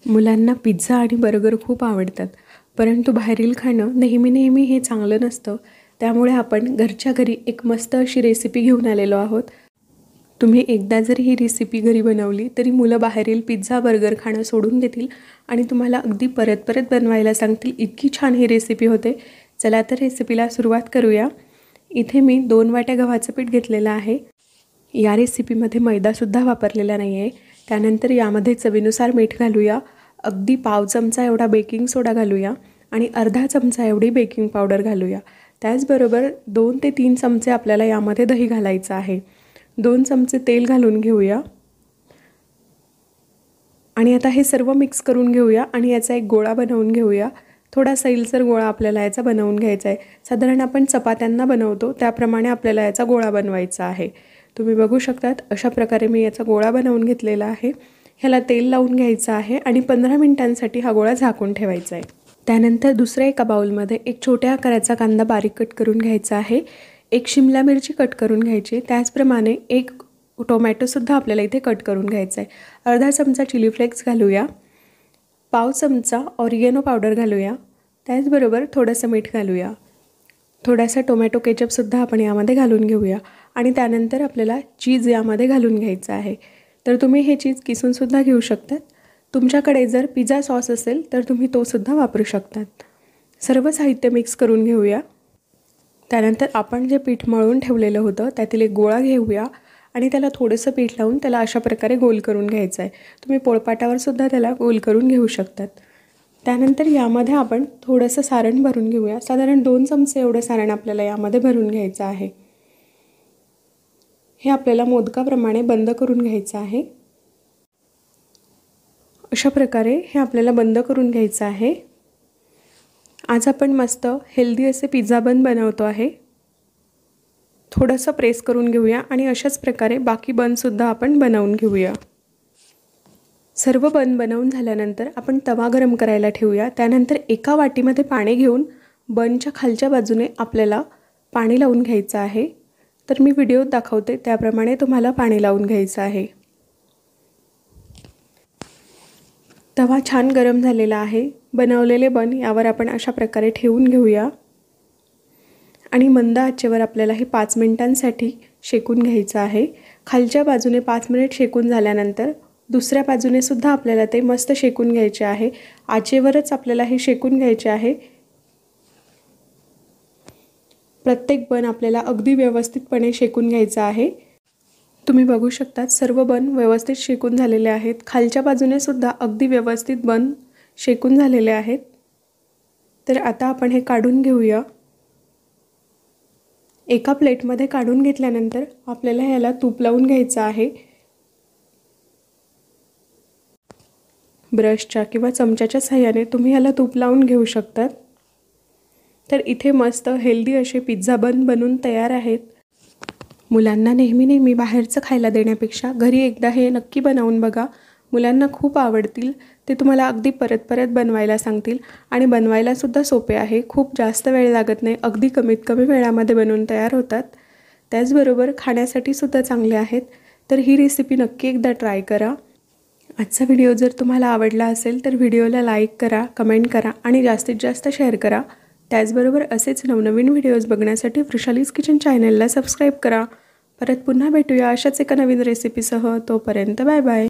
मुलांना पिझ्झा आणि बर्गर खूप आवडतात, परंतु बाहेरील खाणं नेहमी हे चांगलं नसतं. त्यामुळे आपण घरच्या घरी एक मस्त अशी रेसिपी घेऊन आलेलो आहोत. तुम्ही एकदा जर ही रेसिपी घरी बनवली तरी मुलं बाहेरील पिझ्झा बर्गर खाणं सोडून देतील आणि तुम्हाला अगदी परत परत बनवायला सांगतील. इतकी छान ही रेसिपी होते. चला तर रेसिपीला सुरुवात करूया. इथे मी 2 वाट्या गव्हाचं पीठ घेतलेलं आहे. या रेसिपीमध्ये मैदासुद्धा वापरलेला नाही आहे. त्यानंतर यामध्ये चवीनुसार मीठ घालूया. अगदी पाव चमचा एवढा बेकिंग सोडा घालूया आणि अर्धा चमचा एवढी बेकिंग पावडर घालूया. त्याचबरोबर 2 ते 3 चमचे आपल्याला यामध्ये दही घालायचं आहे. 2 चमचे तेल घालून घेऊया आणि आता हे सर्व मिक्स करून घेऊया आणि याचा एक गोळा बनवून घेऊया. थोडा सैलसर गोळा आपल्याला याचा बनवून घ्यायचा आहे. साधारण आपण चपात्यांना बनवतो त्याप्रमाणे आपल्याला याचा गोळा बनवायचा आहे. तुम्ही बघू शकतात अशा प्रकारे मी याचा गोळा बनवून घेतलेला आहे. ह्याला तेल लावून घ्यायचं आहे आणि 15 मिनिटांसाठी हा गोळा झाकून ठेवायचा आहे. त्यानंतर दुसऱ्या एका बाउलमध्ये एक छोट्या आकाराचा कांदा बारीक कट करून घ्यायचा आहे. एक शिमला मिरची कट करून घ्यायची. त्याचप्रमाणे एक टोमॅटोसुद्धा आपल्याला इथे कट करून घ्यायचा आहे. अर्धा चमचा चिली फ्लेक्स घालूया. पाव चमचा ऑरिगेनो पावडर घालूया. त्याचबरोबर थोडंसं मीठ घालूया. थोडासा टोमॅटो केचपसुद्धा आपण यामध्ये घालून घेऊया आणि त्यानंतर आपल्याला चीज यामध्ये घालून घ्यायचं आहे. तर तुम्ही हे चीज किसूनसुद्धा घेऊ शकतात. तुमच्याकडे जर पिझ्झा सॉस असेल तर तुम्ही तोसुद्धा वापरू शकतात. सर्व साहित्य मिक्स करून घेऊया. त्यानंतर आपण जे पीठ मळून ठेवलेलं होतं त्यातील एक गोळा घेऊया आणि त्याला थोडंसं पीठ लावून त्याला अशा प्रकारे गोल करून घ्यायचं आहे. तुम्ही पोळपाटावरसुद्धा त्याला गोल करून घेऊ शकतात. त्यानंतर यामध्ये आपण थोडंसं सारण भरून घेऊया. साधारण 2 चमचे एवढं सारण आपल्याला यामध्ये भरून घ्यायचं आहे. हे आपल्याला मोदकाप्रमाणे बंद करून घ्यायचं आहे. अशा प्रकारे हे आपल्याला बंद करून घ्यायचं आहे. आज आपण मस्त हेल्दी असे पिझ्झा बन बनवतो आहे. थोडंसं प्रेस करून घेऊया आणि अशाच प्रकारे बाकी बनसुद्धा आपण बनवून घेऊया. सर्व बन बनवून झाल्यानंतर आपण तवा गरम करायला ठेवूया. त्यानंतर एका वाटीमध्ये पाणी घेऊन बनच्या खालच्या बाजूने आपल्याला पाणी लावून घ्यायचं आहे. तर मी व्हिडिओत दाखवते त्याप्रमाणे तुम्हाला पाणी लावून घ्यायचं आहे. तवा छान गरम झालेला आहे. बनवलेले बन यावर आपण अशा प्रकारे ठेवून घेऊया आणि मंद आचेवर आपल्याला हे 5 मिनिटांसाठी शेकून घ्यायचं आहे. खालच्या बाजूने 5 मिनिट शेकून झाल्यानंतर दुसऱ्या बाजूने सुद्धा आपल्याला ते मस्त शेकून घ्यायचे आहे. आचेवरच आपल्याला हे शेकून घ्यायचे आहे. प्रत्येक बन आपल्याला अगदी व्यवस्थितपणे शेकून घ्यायचा आहे. तुम्ही बघू शकता सर्व बन व्यवस्थित शेकून झालेले आहेत. खालच्या बाजूने सुद्धा अगदी व्यवस्थित बन शेकून झालेले आहेत. तर आता आपण हे काढून घेऊया. एका प्लेटमध्ये काढून घेतल्यानंतर आपल्याला ह्याला तूप लावून घ्यायचं आहे. ब्रशच्या किंवा चमच्याच्या सहाय्याने तुम्ही ह्याला तूप लावून घेऊ शकतात. तर इथे मस्त हेल्दी असे पिझ्झा बन बनून तयार आहेत. मुलांना नेहमी बाहेरचं खायला देण्यापेक्षा घरी एकदा हे नक्की बनवून बघा. मुलांना खूप आवडतील. ते तुम्हाला अगदी परत परत बनवायला सांगतील आणि बनवायलासुद्धा सोपे आहे. खूप जास्त वेळ लागत नाही. अगदी कमीत कमी वेळामध्ये बनवून तयार होतात. त्याचबरोबर खाण्यासाठी सुद्धा चांगले आहेत. तर ही रेसिपी नक्की एकदा ट्राय करा. आजचा व्हिडिओ जर तुम्हाला आवडला असेल तर व्हिडिओला लाईक करा, कमेंट करा आणि जास्तीत जास्त शेअर करा. त्याचबरोबर असेच नवनवीन व्हिडिओज बघण्यासाठी वृषालीज किचन चॅनलला सबस्क्राईब करा. परत पुन्हा भेटूया अशाच एका नवीन रेसिपीसह. तोपर्यंत बाय बाय.